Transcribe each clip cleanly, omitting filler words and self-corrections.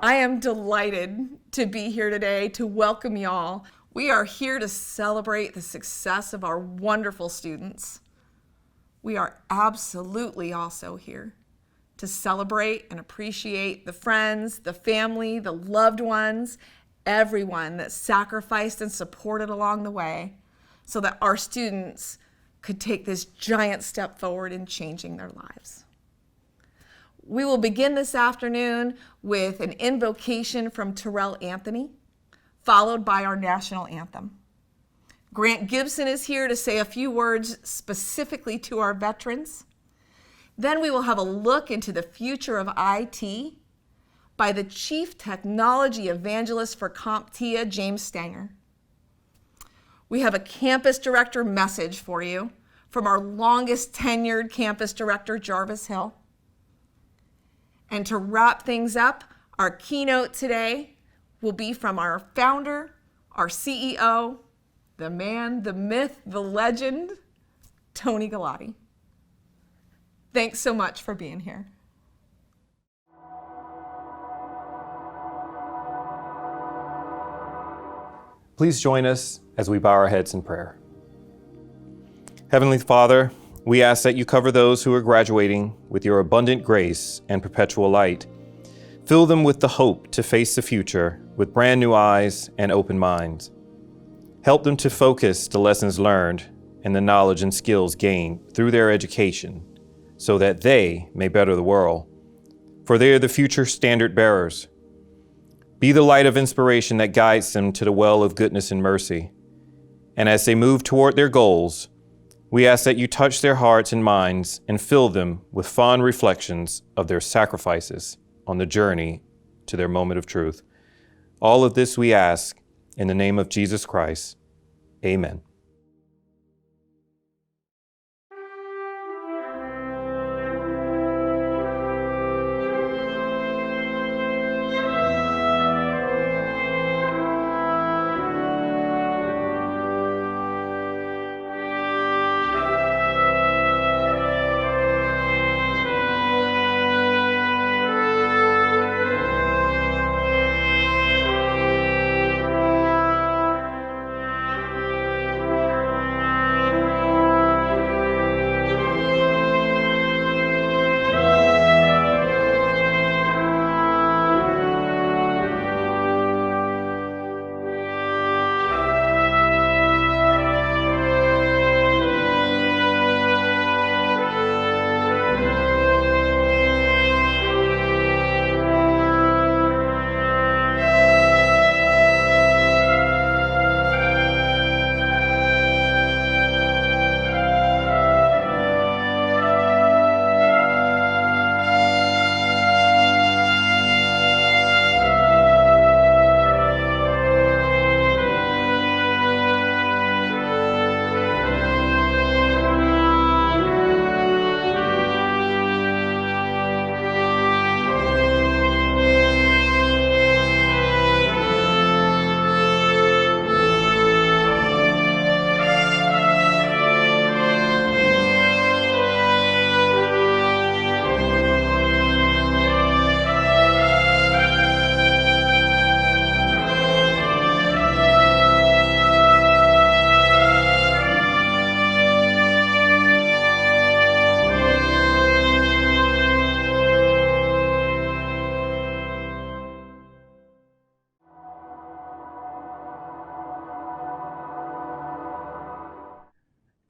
I am delighted to be here today to welcome y'all. We are here to celebrate the success of our wonderful students. We are absolutely also here to celebrate and appreciate the friends, the family, the loved ones, everyone that sacrificed and supported along the way so that our students could take this giant step forward in changing their lives. We will begin this afternoon with an invocation from Terrell Anthony, followed by our national anthem. Grant Gibson is here to say a few words specifically to our veterans. Then we will have a look into the future of IT by the Chief Technology Evangelist for CompTIA, James Stanger. We have a campus director message for you from our longest tenured campus director, Jarvis Hill. And to wrap things up, our keynote today will be from our founder, our CEO, the man, the myth, the legend, Tony Galati. Thanks so much for being here. Please join us as we bow our heads in prayer. Heavenly Father, we ask that you cover those who are graduating with your abundant grace and perpetual light. Fill them with the hope to face the future with brand new eyes and open minds. Help them to focus the lessons learned and the knowledge and skills gained through their education so that they may better the world, for they are the future standard bearers. Be the light of inspiration that guides them to the well of goodness and mercy. And as they move toward their goals, we ask that you touch their hearts and minds and fill them with fond reflections of their sacrifices on the journey to their moment of truth. All of this we ask in the name of Jesus Christ. Amen.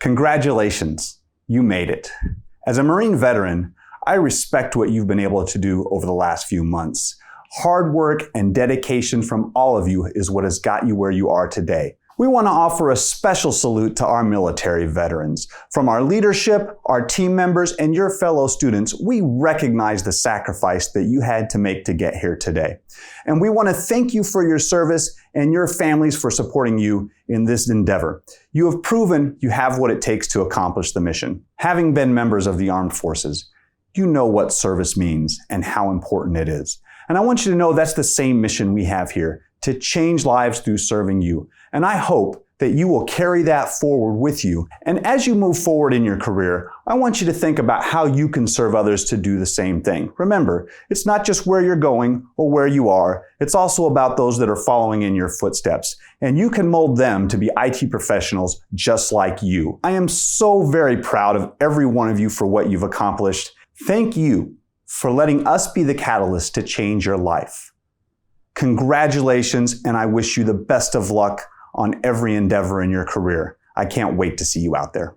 Congratulations, you made it. As a Marine veteran, I respect what you've been able to do over the last few months. Hard work and dedication from all of you is what has got you where you are today. We want to offer a special salute to our military veterans. From our leadership, our team members, and your fellow students, we recognize the sacrifice that you had to make to get here today. And we want to thank you for your service and your families for supporting you in this endeavor. You have proven you have what it takes to accomplish the mission. Having been members of the armed forces, you know what service means and how important it is. And I want you to know that's the same mission we have here, to change lives through serving you. And I hope that you will carry that forward with you. And as you move forward in your career, I want you to think about how you can serve others to do the same thing. Remember, it's not just where you're going or where you are, it's also about those that are following in your footsteps. And you can mold them to be IT professionals just like you. I am so very proud of every one of you for what you've accomplished. Thank you for letting us be the catalyst to change your life. Congratulations, and I wish you the best of luck on every endeavor in your career. I can't wait to see you out there.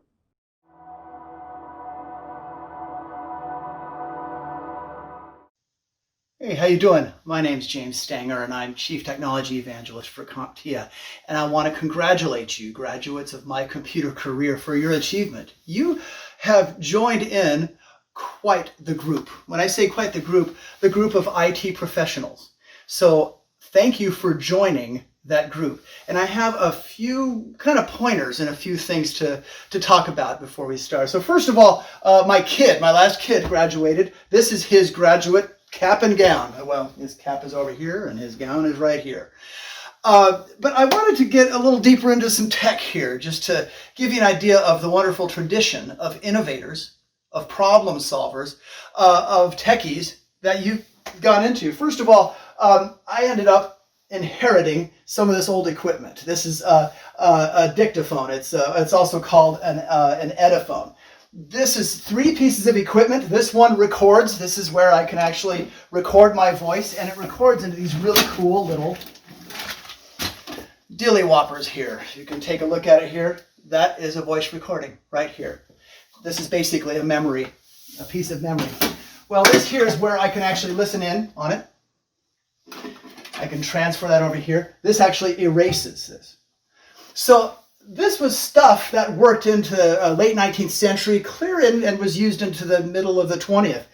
Hey, how you doing? My name's James Stanger, and I'm Chief Technology Evangelist for CompTIA. And I want to congratulate you, graduates of MyComputerCareer, for your achievement. You have joined in quite the group. When I say quite the group of IT professionals. So thank you for joining that group. And I have a few kind of pointers and a few things to talk about before we start. So first of all, my last kid graduated. This is his graduate cap and gown. Well, his cap is over here and his gown is right here. But I wanted to get a little deeper into some tech here, just to give you an idea of the wonderful tradition of innovators, of problem solvers, of techies that you got into. First of all, I ended up inheriting some of this old equipment. This is a dictaphone. It's also called an Ediphone. This is 3 pieces of equipment. This one records. This is where I can actually record my voice, and it records into these really cool little dilly whoppers here. You can take a look at it here. That is a voice recording right here. This is basically a piece of memory. Well, this here is where I can actually listen in on it. I can transfer that over here. This actually erases this. So this was stuff that worked into late 19th century, clear in, and was used into the middle of the 20th.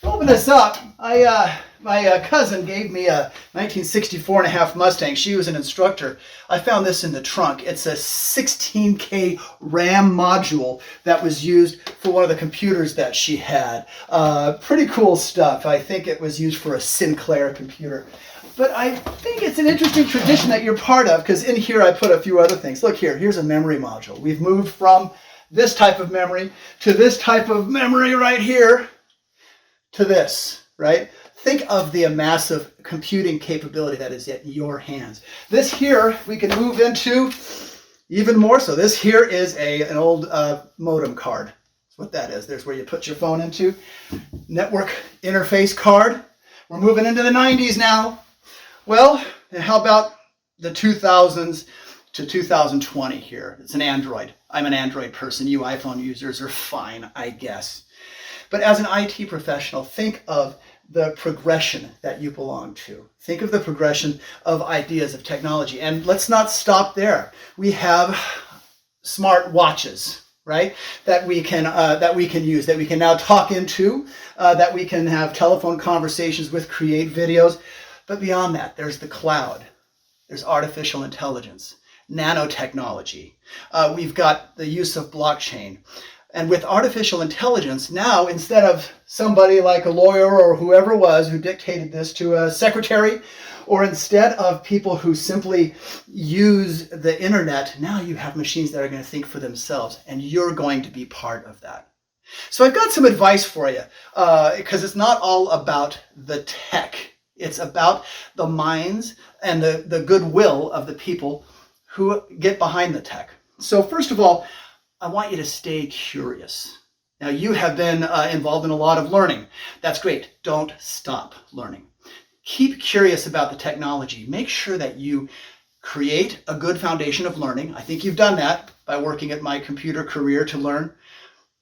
To open this up, my cousin gave me a 1964 and a half Mustang. She was an instructor. I found this in the trunk. It's a 16K RAM module that was used for one of the computers that she had. Pretty cool stuff. I think it was used for a Sinclair computer. But I think it's an interesting tradition that you're part of, because in here I put a few other things. Look here, here's a memory module. We've moved from this type of memory to this type of memory right here to this, right? Think of the massive computing capability that is at your hands. This here we can move into even more so. This here is an old modem card. That's what that is. There's where you put your phone into. Network interface card. We're moving into the 90s now. Well, how about the 2000s to 2020 here? It's an Android. I'm an Android person. You iPhone users are fine, I guess. But as an IT professional, think of the progression that you belong to. Think of the progression of ideas of technology. And let's not stop there. We have smart watches, right? That we can use, that we can now talk into, that we can have telephone conversations with, create videos. But beyond that, there's the cloud. There's artificial intelligence, nanotechnology. We've got the use of blockchain. And with artificial intelligence, now instead of somebody like a lawyer or whoever it was who dictated this to a secretary, or instead of people who simply use the internet, now you have machines that are going to think for themselves, and you're going to be part of that. So I've got some advice for you, because it's not all about the tech. It's about the minds and the goodwill of the people who get behind the tech. So first of all, I want you to stay curious. Now, you have been involved in a lot of learning. That's great. Don't stop learning. Keep curious about the technology. Make sure that you create a good foundation of learning. I think you've done that by working at MyComputerCareer to learn.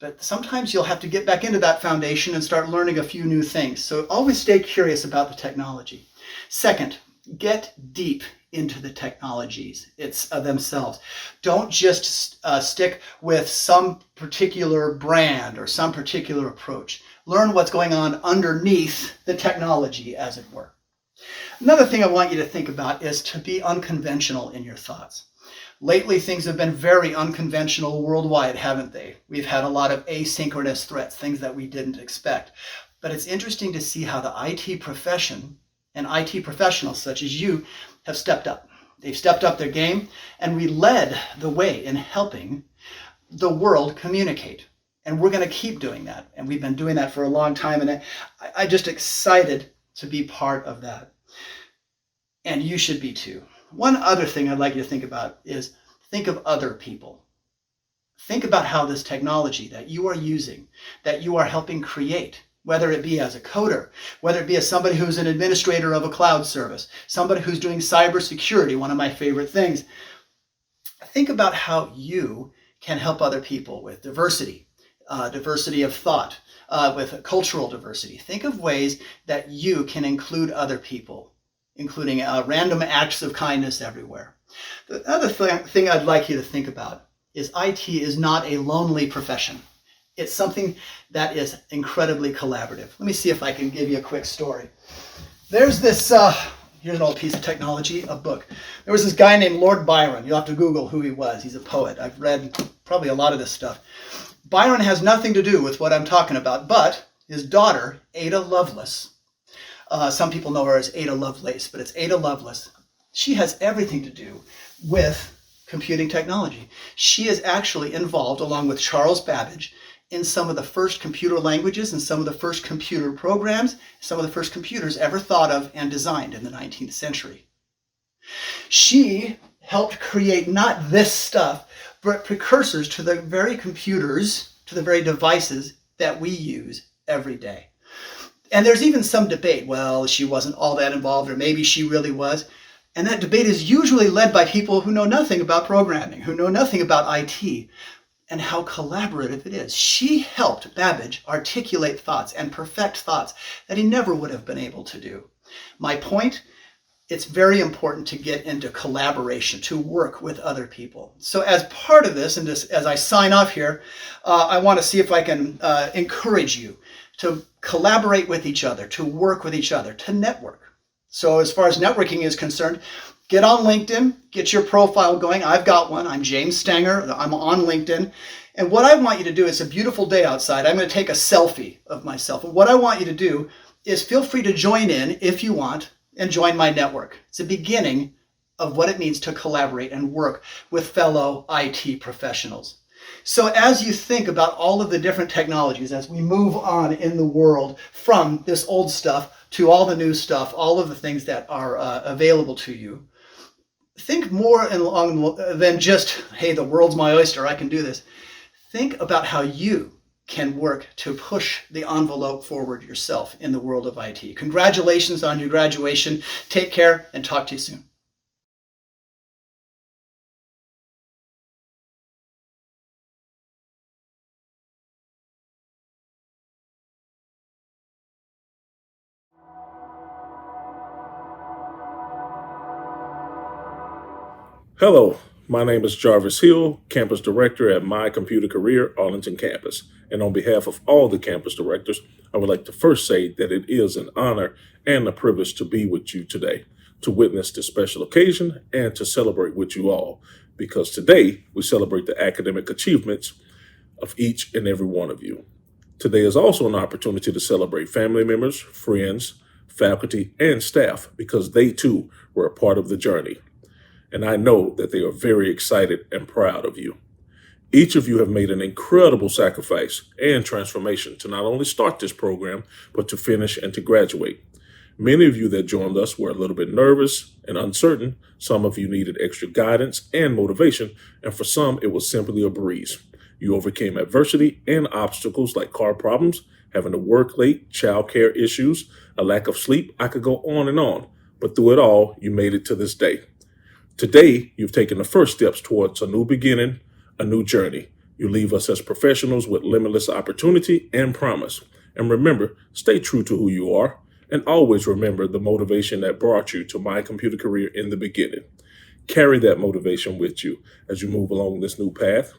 But sometimes you'll have to get back into that foundation and start learning a few new things. So always stay curious about the technology. Second, get deep into the technologies themselves. Don't just stick with some particular brand or some particular approach. Learn what's going on underneath the technology, as it were. Another thing I want you to think about is to be unconventional in your thoughts. Lately, things have been very unconventional worldwide, haven't they? We've had a lot of asynchronous threats, things that we didn't expect. But it's interesting to see how the IT profession and IT professionals such as you have stepped up. They've stepped up their game, and we led the way in helping the world communicate. And we're going to keep doing that. And we've been doing that for a long time. And I'm just excited to be part of that. And you should be too. One other thing I'd like you to think about is think of other people. Think about how this technology that you are using, that you are helping create, whether it be as a coder, whether it be as somebody who's an administrator of a cloud service, somebody who's doing cybersecurity, one of my favorite things. Think about how you can help other people with diversity, diversity of thought, with cultural diversity. Think of ways that you can include other people, including random acts of kindness everywhere. The other thing I'd like you to think about is IT is not a lonely profession. It's something that is incredibly collaborative. Let me see if I can give you a quick story. There's this, here's an old piece of technology, a book. There was this guy named Lord Byron. You'll have to Google who he was. He's a poet. I've read probably a lot of this stuff. Byron has nothing to do with what I'm talking about, but his daughter, Ada Lovelace, some people know her as Ada Lovelace, but it's Ada Lovelace. She has everything to do with computing technology. She is actually involved, along with Charles Babbage, in some of the first computer languages and some of the first computer programs, some of the first computers ever thought of and designed in the 19th century. She helped create not this stuff, but precursors to the very computers, to the very devices that we use every day. And there's even some debate, well, she wasn't all that involved, or maybe she really was. And that debate is usually led by people who know nothing about programming, who know nothing about IT, and how collaborative it is. She helped Babbage articulate thoughts and perfect thoughts that he never would have been able to do. My point, it's very important to get into collaboration, to work with other people. So as part of this, and just as I sign off here, I want to see if I can encourage you to collaborate with each other, to work with each other, to network. So as far as networking is concerned, get on LinkedIn, get your profile going. I've got one. I'm James Stanger. I'm on LinkedIn. And what I want you to do, it's a beautiful day outside. I'm going to take a selfie of myself. And what I want you to do is feel free to join in if you want and join my network. It's a beginning of what it means to collaborate and work with fellow IT professionals. So as you think about all of the different technologies, as we move on in the world from this old stuff to all the new stuff, all of the things that are available to you, think more along than just, hey, the world's my oyster, I can do this. Think about how you can work to push the envelope forward yourself in the world of IT. Congratulations on your graduation. Take care and talk to you soon. Hello, my name is Jarvis Hill, Campus Director at MyComputerCareer, Arlington campus. And on behalf of all the campus directors, I would like to first say that it is an honor and a privilege to be with you today, to witness this special occasion and to celebrate with you all, because today we celebrate the academic achievements of each and every one of you. Today is also an opportunity to celebrate family members, friends, faculty, and staff, because they too were a part of the journey. And I know that they are very excited and proud of you. Each of you have made an incredible sacrifice and transformation to not only start this program, but to finish and to graduate. Many of you that joined us were a little bit nervous and uncertain. Some of you needed extra guidance and motivation, and for some, it was simply a breeze. You overcame adversity and obstacles like car problems, having to work late, childcare issues, a lack of sleep. I could go on, but through it all, you made it to this day. Today, you've taken the first steps towards a new beginning, a new journey. You leave us as professionals with limitless opportunity and promise. And remember, stay true to who you are, and always remember the motivation that brought you to MyComputerCareer in the beginning. Carry that motivation with you as you move along this new path.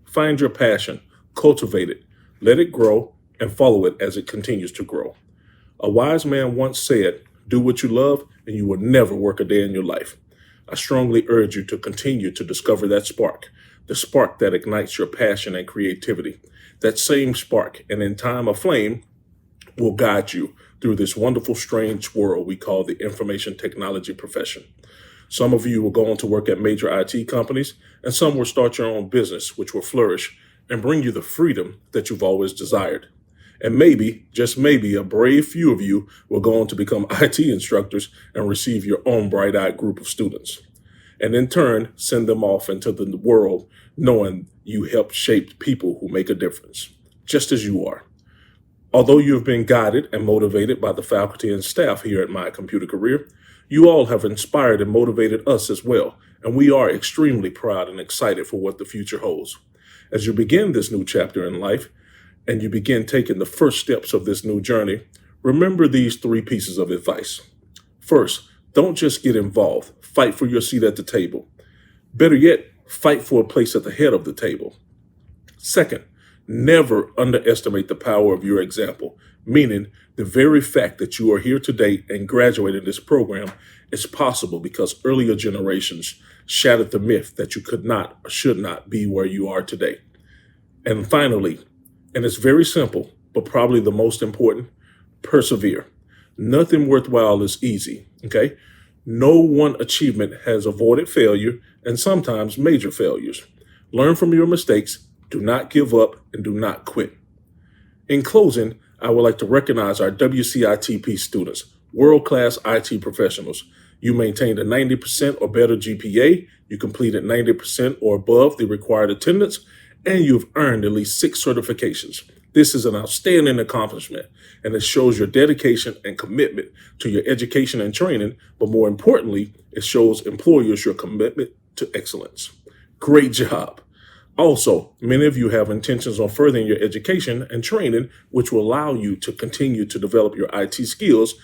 Find your passion, cultivate it, let it grow, and follow it as it continues to grow. A wise man once said, do what you love, and you will never work a day in your life. I strongly urge you to continue to discover that spark, the spark that ignites your passion and creativity. That same spark, and in time a flame, will guide you through this wonderful, strange world we call the information technology profession. Some of you will go on to work at major IT companies, and some will start your own business, which will flourish and bring you the freedom that you've always desired. And maybe, just maybe, a brave few of you will go on to become IT instructors and receive your own bright-eyed group of students. And in turn, send them off into the world knowing you helped shape people who make a difference, just as you are. Although you have been guided and motivated by the faculty and staff here at MyComputerCareer, you all have inspired and motivated us as well, and we are extremely proud and excited for what the future holds. As you begin this new chapter in life, and you begin taking the first steps of this new journey, remember these 3 pieces of advice. First, don't just get involved. Fight for your seat at the table. Better yet, fight for a place at the head of the table. Second, never underestimate the power of your example, meaning the very fact that you are here today and graduating this program is possible because earlier generations shattered the myth that you could not or should not be where you are today. And finally, and it's very simple, but probably the most important, persevere. Nothing worthwhile is easy, okay? No one achievement has avoided failure and sometimes major failures. Learn from your mistakes, do not give up, and do not quit. In closing, I would like to recognize our WCITP students, world-class IT professionals. You maintained a 90% or better GPA, you completed 90% or above the required attendance, and you've earned at least 6 certifications. This is an outstanding accomplishment, and it shows your dedication and commitment to your education and training, but more importantly, it shows employers your commitment to excellence. Great job. Also, many of you have intentions on furthering your education and training, which will allow you to continue to develop your IT skills,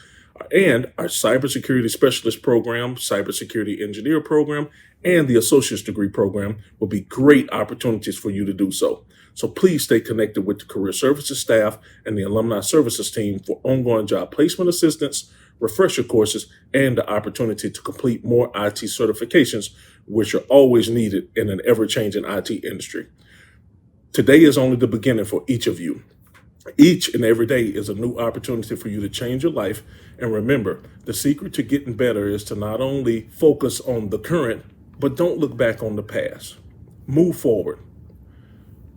and our cybersecurity specialist program, cybersecurity engineer program, and the associate's degree program will be great opportunities for you to do so. So please stay connected with the career services staff and the alumni services team for ongoing job placement assistance, refresher courses, and the opportunity to complete more IT certifications, which are always needed in an ever-changing IT industry. Today is only the beginning for each of you. Each and every day is a new opportunity for you to change your life. And remember, the secret to getting better is to not only focus on the current, but don't look back on the past. Move forward.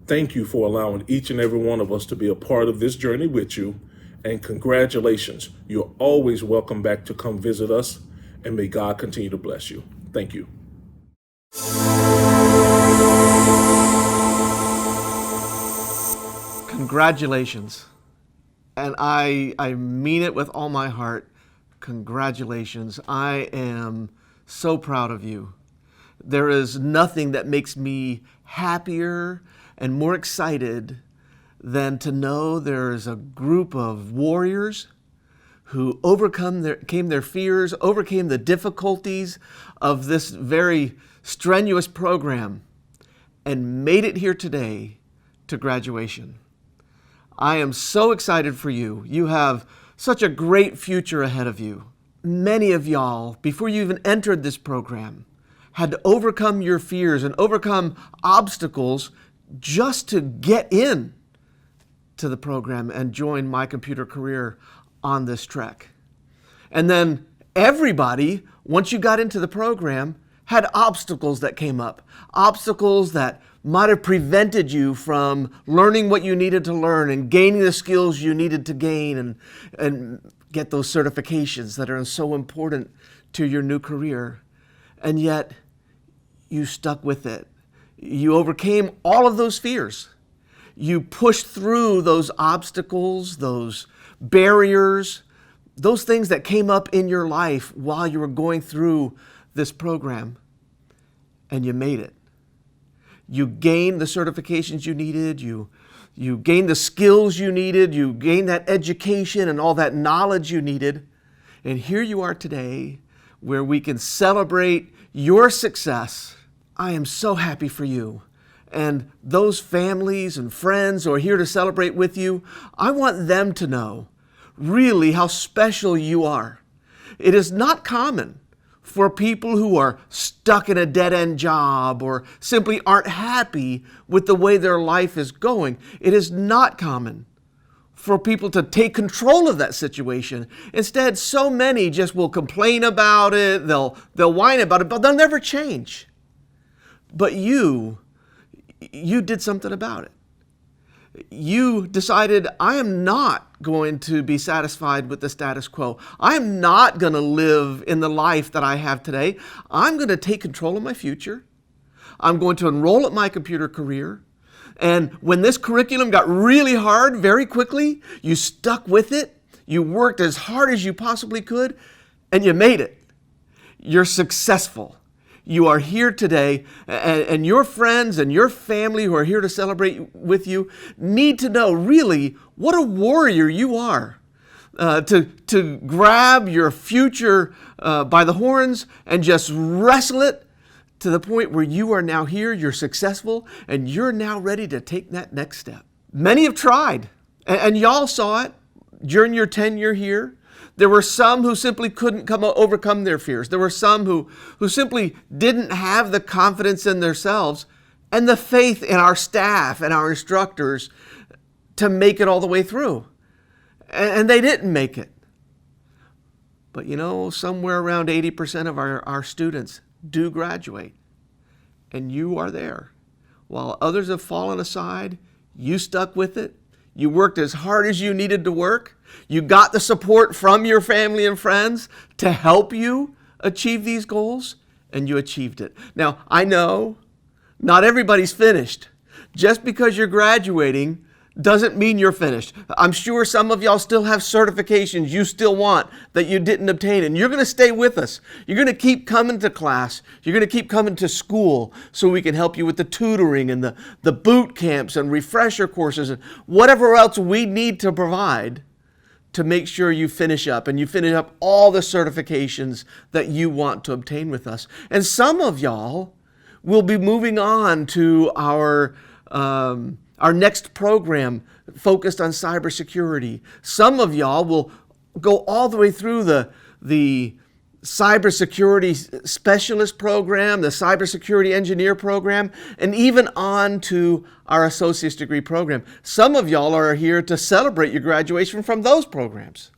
Thank you for allowing each and every one of us to be a part of this journey with you. And congratulations. You're always welcome back to come visit us. And may God continue to bless you. Thank you. Congratulations. And I mean it with all my heart. Congratulations. I am so proud of you. There is nothing that makes me happier and more excited than to know there is a group of warriors who overcame their fears, overcame the difficulties of this very strenuous program, and made it here today to graduation. I am so excited for you. You have such a great future ahead of you. Many of y'all, before you even entered this program, had to overcome your fears and overcome obstacles just to get in to the program and join MyComputerCareer on this trek. And then everybody, once you got into the program, had obstacles that came up, obstacles that might have prevented you from learning what you needed to learn and gaining the skills you needed to gain and get those certifications that are so important to your new career. And yet, you stuck with it. You overcame all of those fears. You pushed through those obstacles, those barriers, those things that came up in your life while you were going through this program, and you made it. You gained the certifications you needed, you gained the skills you needed, you gained that education and all that knowledge you needed, and here you are today where we can celebrate your success. I am so happy for you. And those families and friends who are here to celebrate with you, I want them to know really how special you are. It is not common for people who are stuck in a dead-end job or simply aren't happy with the way their life is going. It is not common for people to take control of that situation. Instead, so many just will complain about it, they'll whine about it, but they'll never change. But you did something about it. You decided, I am not going to be satisfied with the status quo. I am not going to live in the life that I have today. I'm going to take control of my future. I'm going to enroll at My Computer Career. And when this curriculum got really hard very quickly, you stuck with it. You worked as hard as you possibly could, and you made it. You're successful. You are here today, and your friends and your family who are here to celebrate with you need to know really what a warrior you are. To grab your future by the horns and just wrestle it to the point where you are now here, you're successful, and you're now ready to take that next step. Many have tried, and y'all saw it during your tenure here. There were some who simply couldn't overcome their fears. There were some who simply didn't have the confidence in themselves and the faith in our staff and our instructors to make it all the way through. And they didn't make it. But somewhere around 80% of our students do graduate. And you are there. While others have fallen aside, you stuck with it. You worked as hard as you needed to work. You got the support from your family and friends to help you achieve these goals, and you achieved it. Now, I know not everybody's finished. Just because you're graduating doesn't mean you're finished. I'm sure some of y'all still have certifications you still want that you didn't obtain, and you're going to stay with us. You're going to keep coming to class. You're going to keep coming to school so we can help you with the tutoring and the boot camps and refresher courses and whatever else we need to provide to make sure you finish up and you finish up all the certifications that you want to obtain with us. And some of y'all will be moving on to our next program focused on cybersecurity. Some of y'all will go all the way through the cybersecurity specialist program, the cybersecurity engineer program, and even on to our associate's degree program. Some of y'all are here to celebrate your graduation from those programs.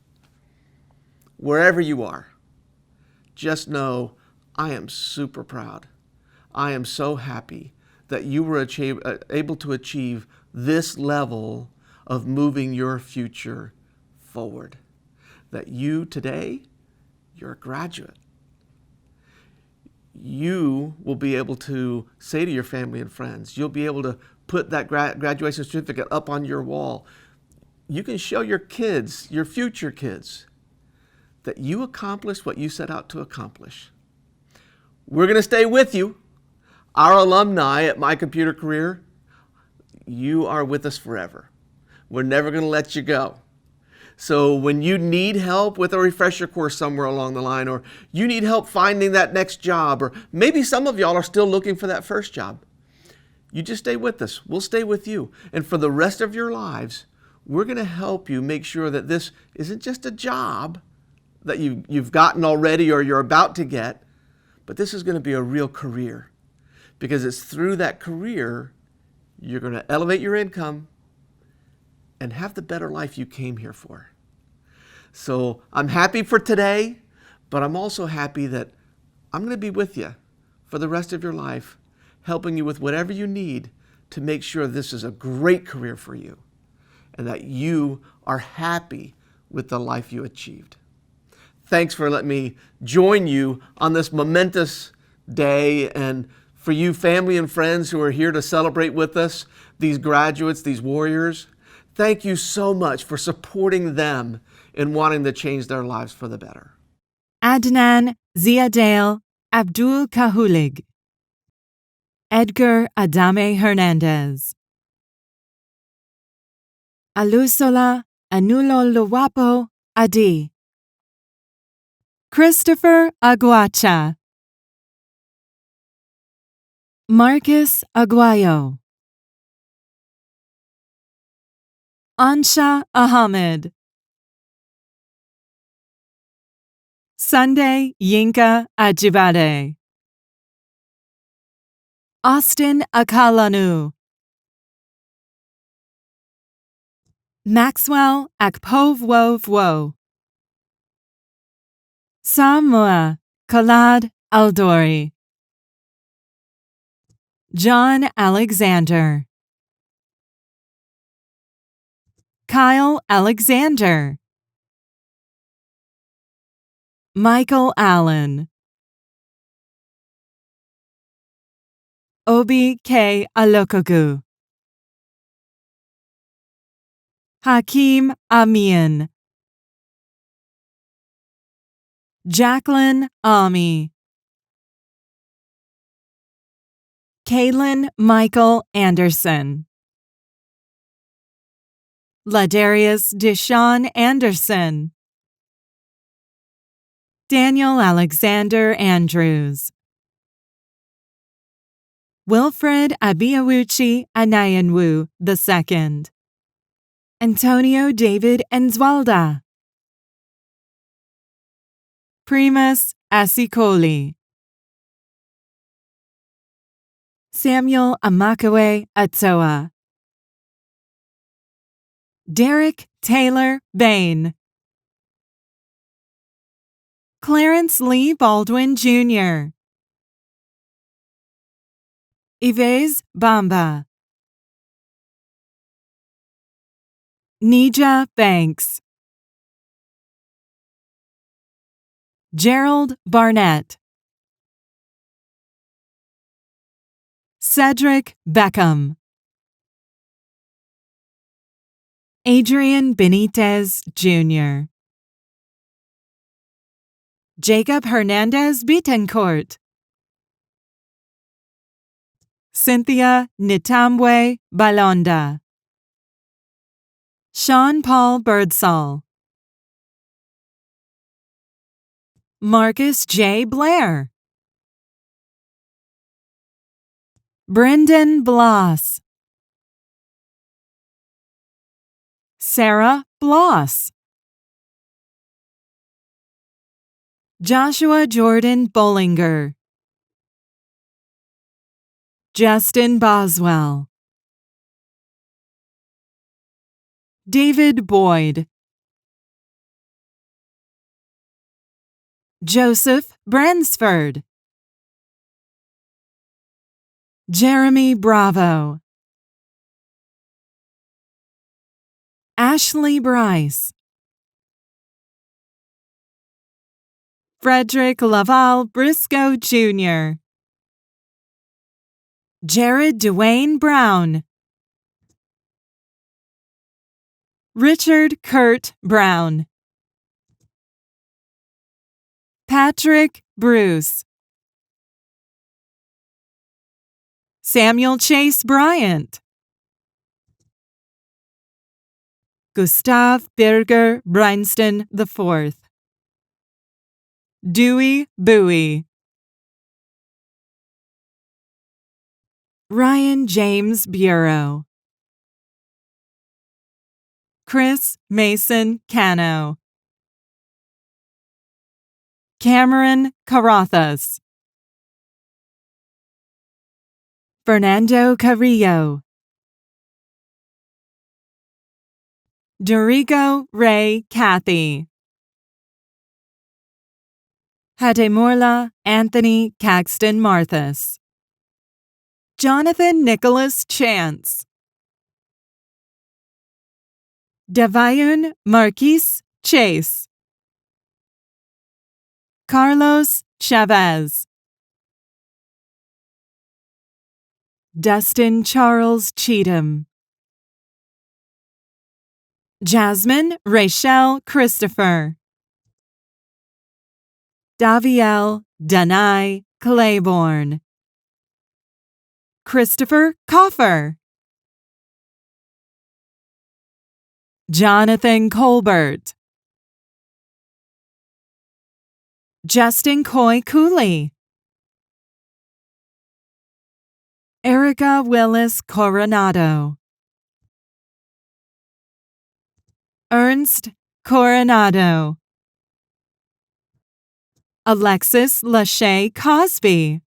Wherever you are, just know I am super proud. I am so happy that you were able to achieve this level of moving your future forward. That you today, you're a graduate. You will be able to say to your family and friends, you'll be able to put that graduation certificate up on your wall. You can show your kids, your future kids, that you accomplished what you set out to accomplish. We're going to stay with you. Our alumni at My Computer Career, you are with us forever. We're never going to let you go. So when you need help with a refresher course somewhere along the line, or you need help finding that next job, or maybe some of y'all are still looking for that first job, you just stay with us. We'll stay with you. And for the rest of your lives, we're going to help you make sure that this isn't just a job that you've gotten already or you're about to get, but this is going to be a real career. Because it's through that career you're going to elevate your income and have the better life you came here for. So I'm happy for today, but I'm also happy that I'm going to be with you for the rest of your life, helping you with whatever you need to make sure this is a great career for you and that you are happy with the life you achieved. Thanks for letting me join you on this momentous day, and for you family and friends who are here to celebrate with us, these graduates, these warriors, thank you so much for supporting them in wanting to change their lives for the better. Adnan Ziadale Abdul Kahulig. Edgar Adame Hernandez. Alusola Anuloluwapo Adi. Christopher Aguacha. Marcus Aguayo. Ansha Ahmed. Sunday Yinka Ajibade. Austin Akalanu. Maxwell Akpovwo. Samoa Kalad Aldori. John Alexander. Kyle Alexander. Michael Allen. Obi K. Alokogu. Hakeem Amian. Jacqueline Ami. Kaylin Michael Anderson. Ladarius Deshaun Anderson. Daniel Alexander Andrews. Wilfred Abiawuchi Anayanwu II. Antonio David Enzwalda. Primus Asikoli. Samuel Amakawe Atsoa. Derek Taylor Bain. Clarence Lee Baldwin Jr. Yves Bamba. Nija Banks. Gerald Barnett. Cedric Beckham. Adrian Benitez Jr. Jacob Hernandez Betancourt. Cynthia Nitambwe Balonda. Sean Paul Birdsall. Marcus J. Blair. Brendan Bloss. Sarah Bloss. Joshua Jordan Bollinger. Justin Boswell. David Boyd. Joseph Bransford. Jeremy Bravo. Ashley Bryce. Frederick Laval Briscoe Jr. Jared Dwayne Brown. Richard Kurt Brown. Patrick Bruce. Samuel Chase Bryant. Gustav Birger Bryanston IV. Dewey Bowie. Ryan James Bureau. Chris Mason Cano. Cameron Carathas. Fernando Carrillo. Dorigo Ray Cathy. Hademorla Anthony Caxton Marthas. Jonathan Nicholas Chance. Davayun Marquis Chase. Carlos Chavez. Dustin Charles Cheatham. Jasmine Rachel Christopher. Daviel Danai Claiborne. Christopher Coffer. Jonathan Colbert. Justin Coy Cooley. Erica Willis Coronado. Ernst Coronado. Alexis Lachey Cosby.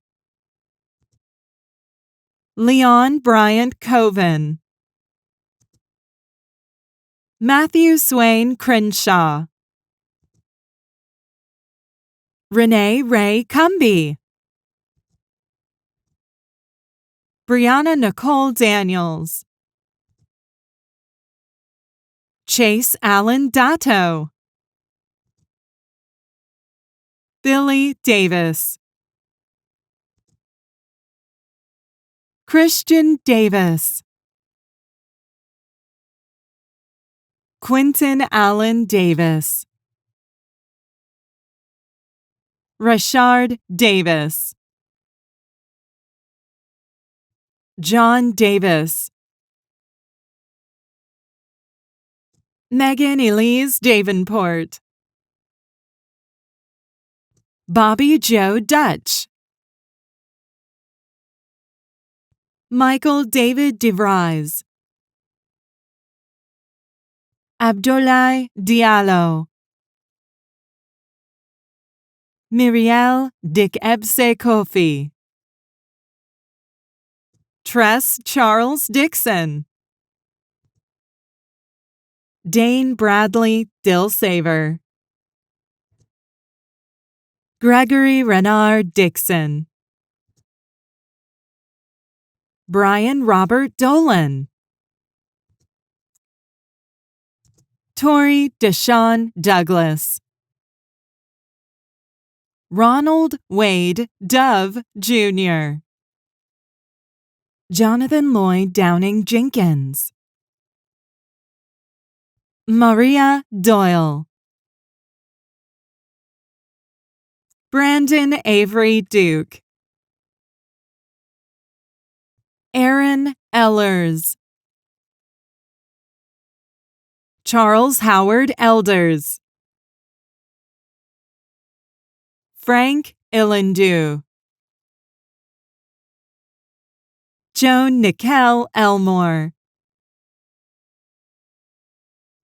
Leon Bryant Coven. Matthew Swain Crenshaw, Renee Ray Cumby, Brianna Nicole Daniels, Chase Allen Datto, Billy Davis, Christian Davis, Quentin Allen Davis, Rashard Davis, John Davis, Megan Elise Davenport, Bobby Joe Dutch, Michael David DeVries, Abdoulaye Diallo, Miriel Dick Ebse Kofi, Tress Charles Dixon, Dane Bradley Dillsaver, Gregory Renard Dixon, Brian Robert Dolan, Tori Deshawn Douglas, Ronald Wade Dove Jr., Jonathan Lloyd Downing Jenkins, Maria Doyle, Brandon Avery Duke, Aaron Ellers, Charles Howard Elders, Frank Illendew, Joan Nickel Elmore,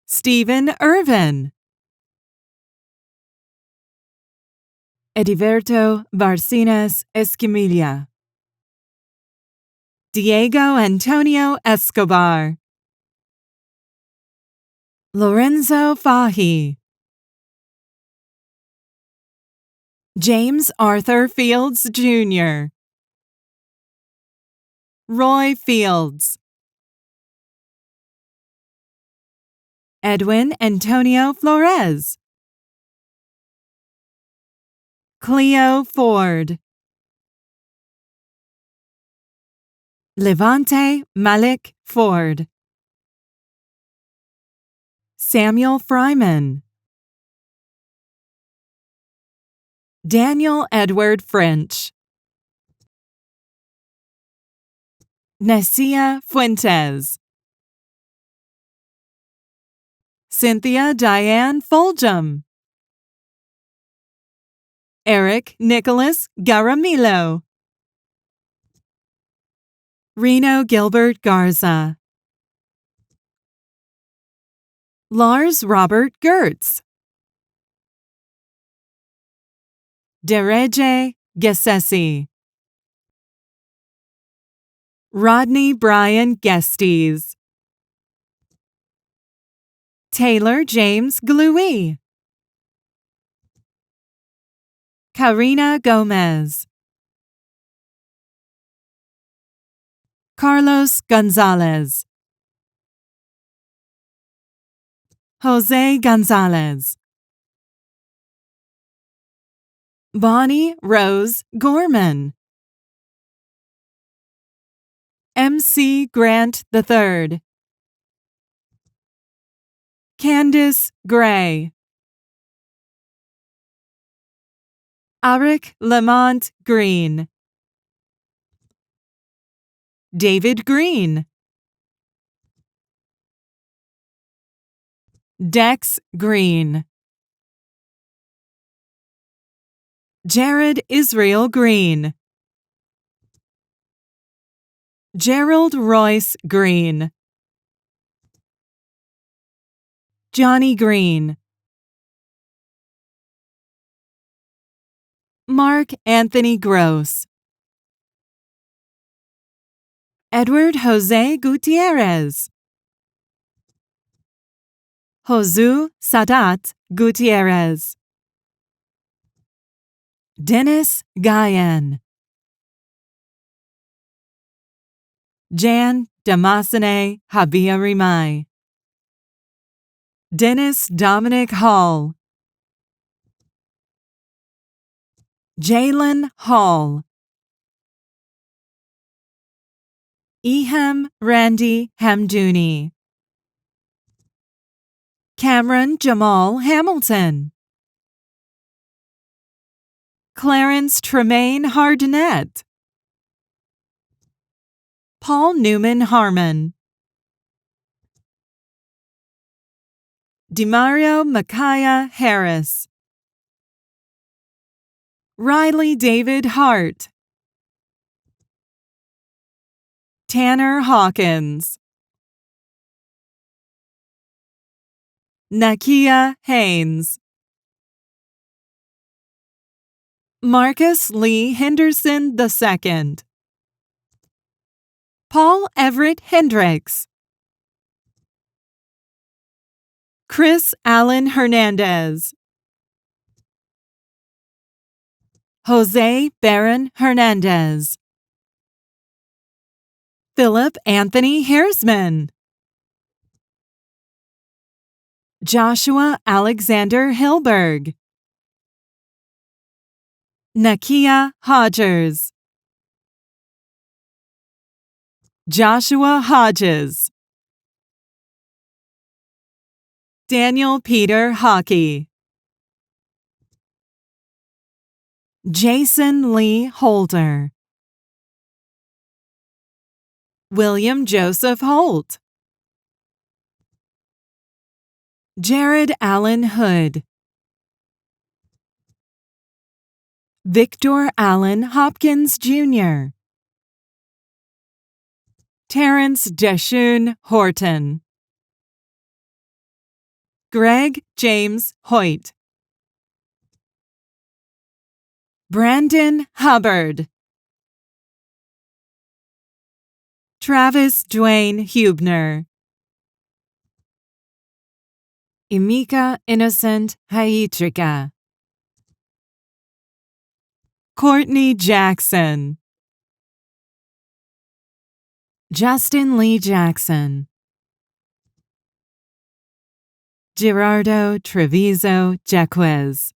Stephen Irvin, Ediverto Barcinas Esquimilla, Diego Antonio Escobar, Lorenzo Fahy, James Arthur Fields Jr., Roy Fields, Edwin Antonio Flores, Cleo Ford, Levante Malik Ford, Samuel Fryman, Daniel Edward French, Necia Fuentes, Cynthia Diane Foljam, Eric Nicholas Garamilo, Reno Gilbert Garza, Lars Robert Gertz, Dereje Gesesi, Rodney Brian Gestes, Taylor James Gluey, Karina Gomez, Carlos Gonzalez, Jose Gonzalez, Bonnie Rose Gorman, MC Grant III, Candice Gray, Arik Lamont Green, David Green, Dex Green, Jared Israel Green, Gerald Royce Green, Johnny Green, Mark Anthony Gross, Edward Jose Gutierrez, Josu Sadat Gutierrez, Dennis Guyan, Jan Damascene Habia-Rimai, Dennis Dominic Hall, Jalen Hall, Ehem Randy Hamdouni, Cameron Jamal Hamilton, Clarence Tremaine Hardinet, Paul Newman Harmon, Demario Micaiah Harris, Riley David Hart, Tanner Hawkins, Nakia Haynes, Marcus Lee Henderson II, Paul Everett Hendricks, Chris Allen Hernandez, Jose Barron Hernandez, Philip Anthony Hairsman, Joshua Alexander Hilberg, Nakia Hodgers, Joshua Hodges, Daniel Peter Hockey, Jason Lee Holder, William Joseph Holt, Jared Allen Hood, Victor Allen Hopkins Jr., Terrence Deshun Horton, Greg James Hoyt, Brandon Hubbard, Travis Dwayne Hubner, Emika Innocent Haitrika, Courtney Jackson, Justin Lee Jackson, Gerardo Treviso Jaquez,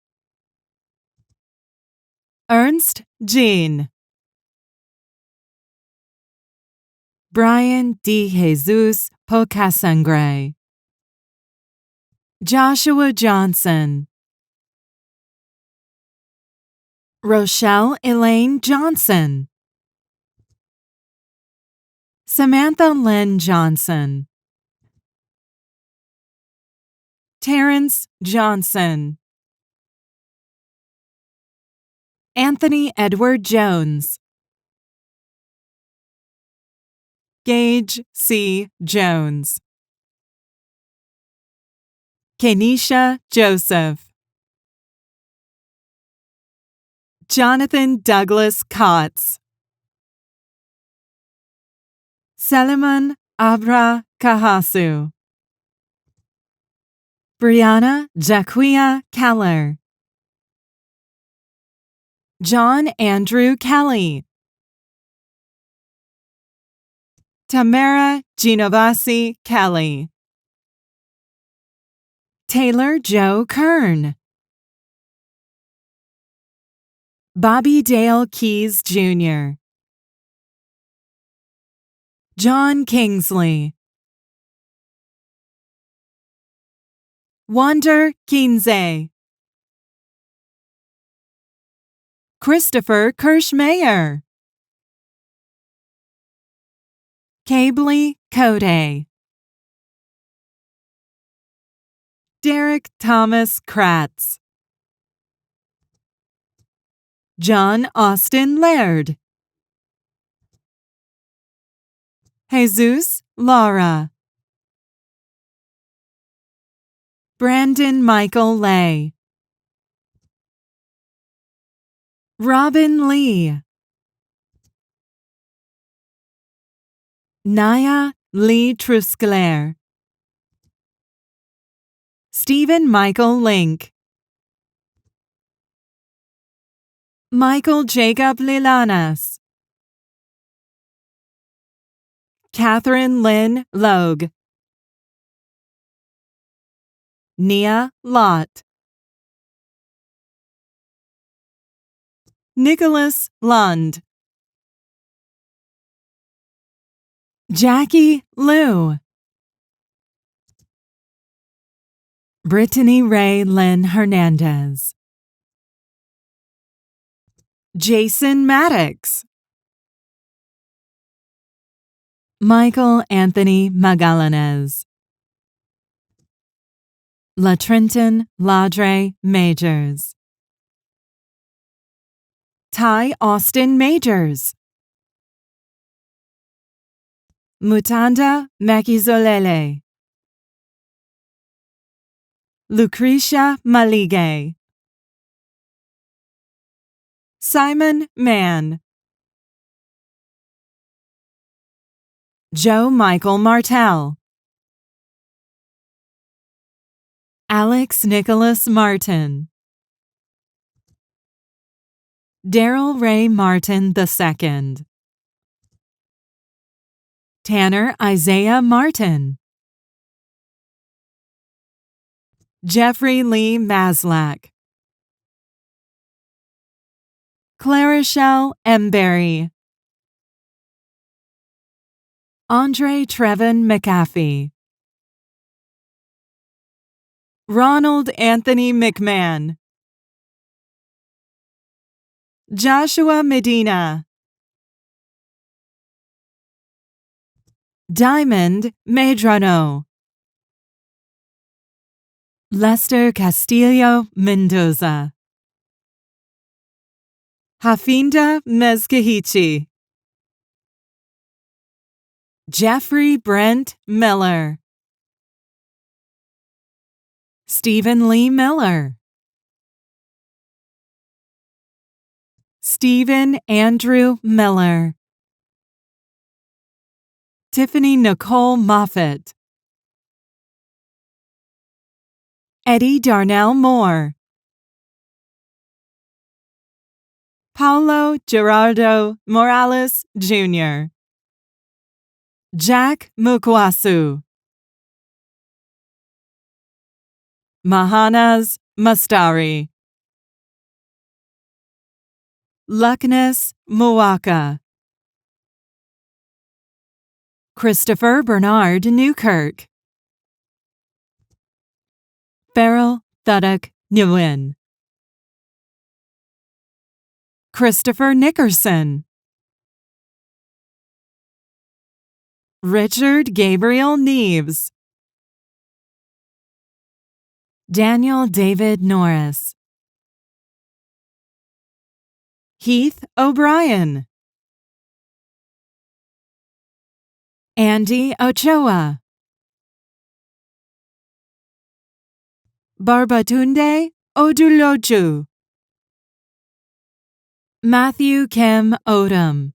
Ernst Jean, Brian D. Jesus Pocasangre, Joshua Johnson, Rochelle Elaine Johnson, Samantha Lynn Johnson, Terrence Johnson, Anthony Edward Jones, Gage C. Jones, Kenisha Joseph, Jonathan Douglas Kotz, Seleman Abra Kahasu, Brianna Jaquia Keller, John Andrew Kelly, Tamara Genovasi Kelly, Taylor Joe Kern, Bobby Dale Keys Jr., John Kingsley, Wander Kinze, Christopher Kirschmayer, Kabley Code, Derek Thomas Kratz, John Austin Laird, Jesus Lara, Brandon Michael Lay, Robin Lee, Naya Lee Trusclair, Stephen Michael Link, Michael Jacob Lilanas, Catherine Lynn Logue, Nia Lott, Nicholas Lund, Jackie Liu, Brittany Ray Lynn Hernandez, Jason Maddox, Michael Anthony Magallanes, LaTrenton Ladre Majors, Ty Austin Majors, Mutanda Makizolele, Lucretia Malige, Simon Mann, Joe Michael Martell, Alex Nicholas Martin, Daryl Ray Martin II, Tanner Isaiah Martin, Jeffrey Lee Maslak, Clarishelle Emberry, Andre Trevin McAfee, Ronald Anthony McMahon, Joshua Medina, Diamond Medrano, Lester Castillo Mendoza, Hafinda Mezcahichi, Jeffrey Brent Miller, Stephen Lee Miller, Stephen Andrew Miller, Tiffany Nicole Moffett, Eddie Darnell Moore, Paulo Gerardo Morales Jr., Jack Mukwasu, Mahanaz Mastari, Luckness Muwaka, Christopher Bernard Newkirk, Farrell Thuddock Nguyen, Christopher Nickerson, Richard Gabriel Neves, Daniel David Norris, Heath O'Brien, Andy Ochoa, Barbatunde Oduloju, Matthew Kim Odom,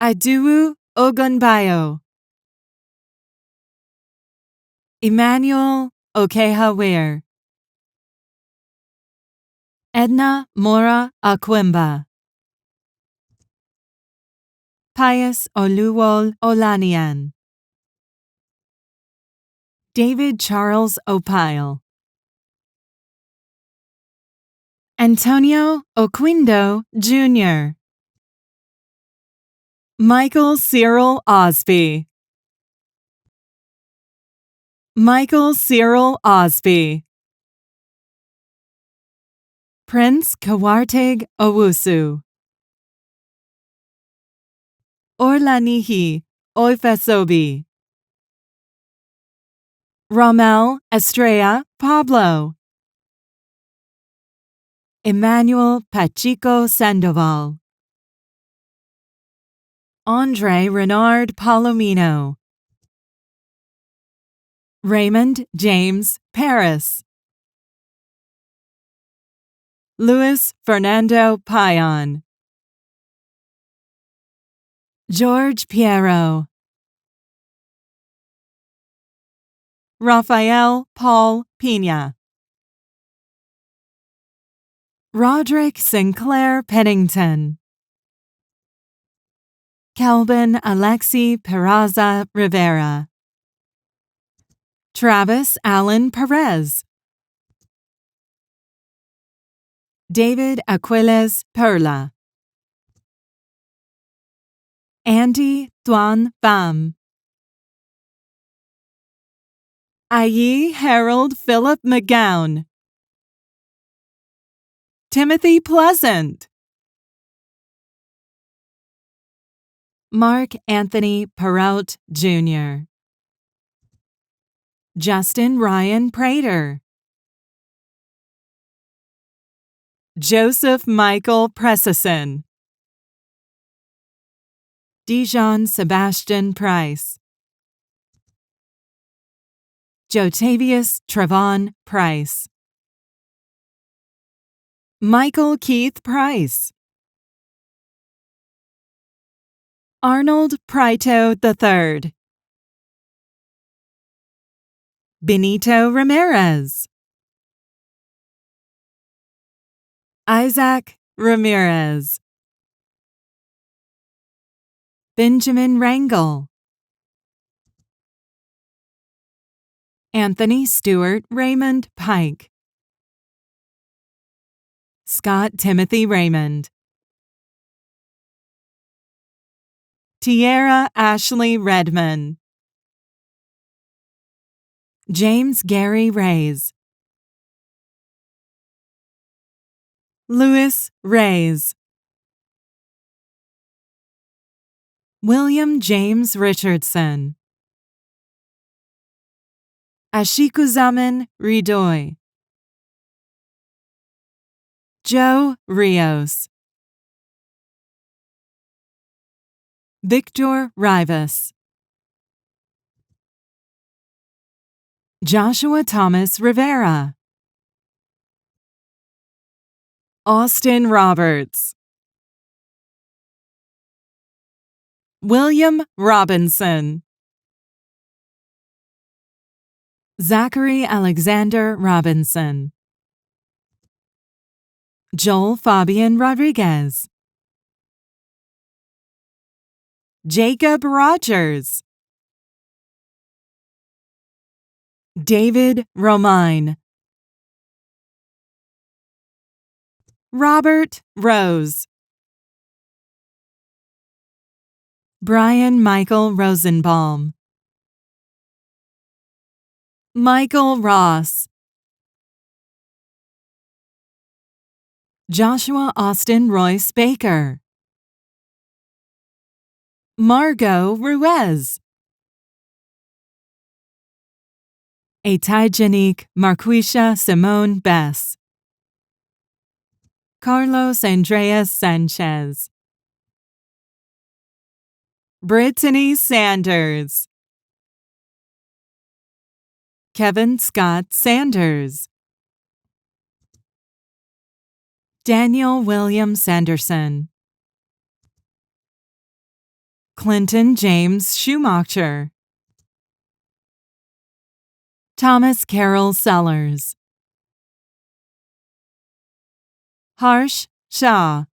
Aduwu Ogunbayo, Emmanuel Okehaware, Edna Mora Akwemba, Pius Oluwol Olaniyan, David Charles Opile, Antonio Oquindo Jr., Michael Cyril Osby, Michael Cyril Osby, Prince Kawartig Owusu, Orlanihi Oifesobi, Ramel Estrella Pablo, Emmanuel Pachico Sandoval, Andre Renard Palomino, Raymond James Paris, Luis Fernando Payan, George Piero, Rafael Paul Pina. Roderick Sinclair Pennington. Kelvin Alexi Peraza Rivera. Travis Allen Perez. David Aquiles Perla. Andy Tuan Pham. Ayi Harold Philip McGowan. Timothy Pleasant. Mark Anthony Perrault Jr. Justin Ryan Prater. Joseph Michael Pressison. Dijon Sebastian Price. Jotavius Trevon Price. Michael Keith Price. Arnold Prito III. Benito Ramirez. Isaac Ramirez. Benjamin Rangel. Anthony Stewart Raymond Pike. Scott Timothy Raymond. Tierra Ashley Redman. James Gary Reyes. Louis Reyes. William James Richardson. Ashikuzaman Ridoy. Joe Rios. Victor Rivas. Joshua Thomas Rivera. Austin Roberts. William Robinson. Zachary Alexander Robinson. Joel Fabian Rodriguez. Jacob Rogers. David Romine. Robert Rose. Brian Michael Rosenbaum. Michael Ross. Joshua Austin Royce Baker. Margot Ruiz. Etijanique Marquisha Simone Bess. Carlos Andreas Sanchez. Brittany Sanders. Kevin Scott Sanders. Daniel William Sanderson. Clinton James Schumacher. Thomas Carroll Sellers. Harsh Shah.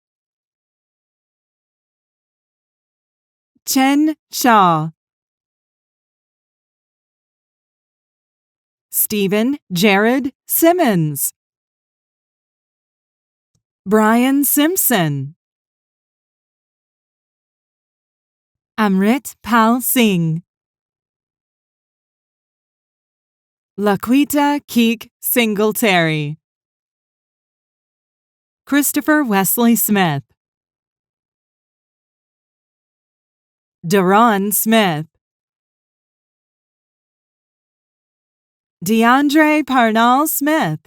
Chen Shaw. Stephen Jared Simmons. Brian Simpson. Amrit Pal Singh. Laquita Keek Singletary. Christopher Wesley Smith. Deron Smith. DeAndre Parnell Smith.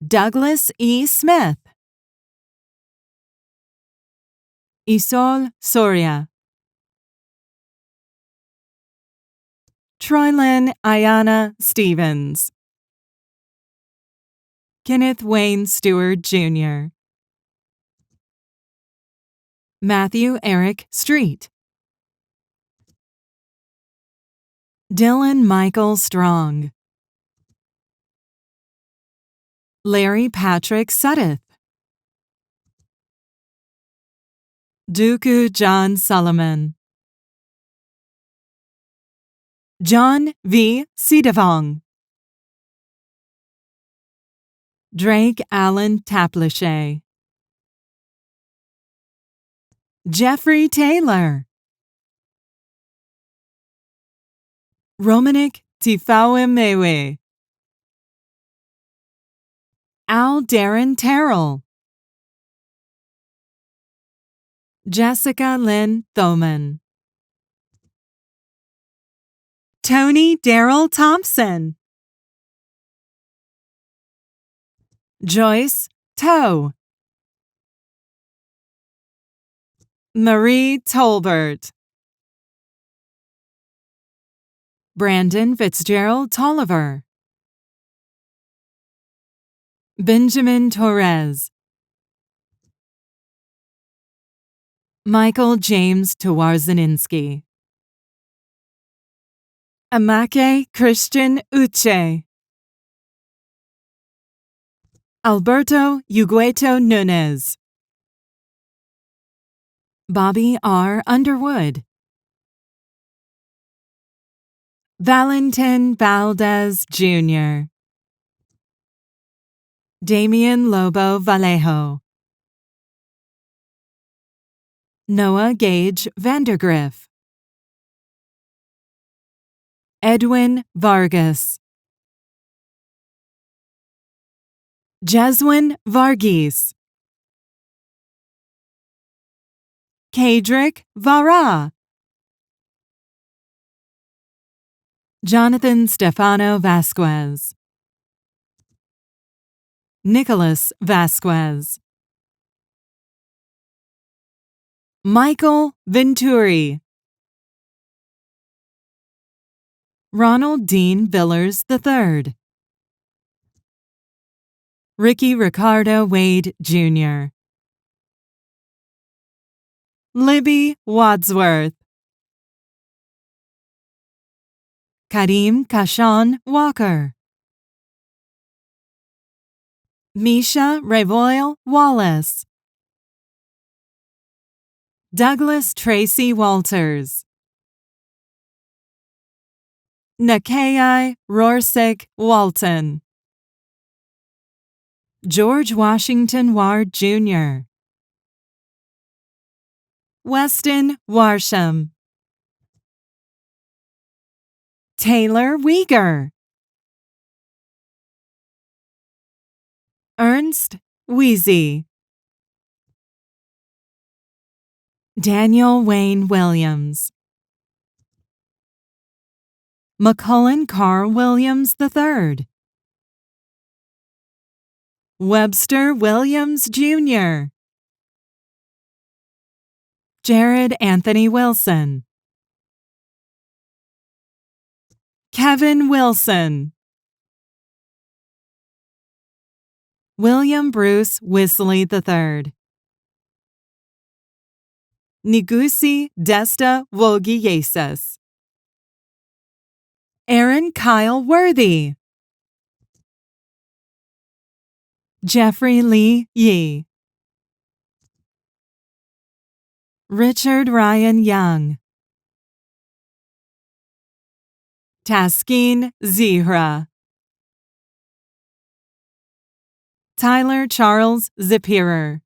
Douglas E. Smith. Isol Soria. Troylyn Ayana Stevens. Kenneth Wayne Stewart Jr. Matthew Eric Street. Dylan Michael Strong, Larry Patrick Suddeth, Dooku John Solomon, John V. Sidavong, Drake Allen Taplichet, Jeffrey Taylor, Romanik Tifauemewe, Al Darren Terrell, Jessica Lynn Thoman, Tony Darrell Thompson, Joyce Toe, Marie Tolbert, Brandon Fitzgerald Tolliver, Benjamin Torres, Michael James Towarzaninski, Amake Christian Uche, Alberto Hugueto Nunez, Bobby R. Underwood, Valentin Valdez Jr., Damian Lobo Vallejo, Noah Gage Vandergriff, Edwin Vargas, Jeswin Varghese, Kadrick Vara, Jonathan Stefano Vasquez, Nicholas Vasquez, Michael Venturi, Ronald Dean Villers III, Ricky Ricardo Wade Jr., Libby Wadsworth, Karim Kashan Walker, Misha Revoil Wallace, Douglas Tracy Walters, Nakai Rorsick Walton, George Washington Ward Jr., Weston Warsham, Taylor Weeger, Ernst Wheezy, Daniel Wayne Williams, McCullen Carl Williams III, Webster Williams Jr., Jared Anthony Wilson, Kevin Wilson, William Bruce Wisley III, Nigusi Desta Wogiyesus, Aaron Kyle Worthy, Jeffrey Lee Yee, Richard Ryan Young, Taskin Zihra, Tyler Charles Zipirer,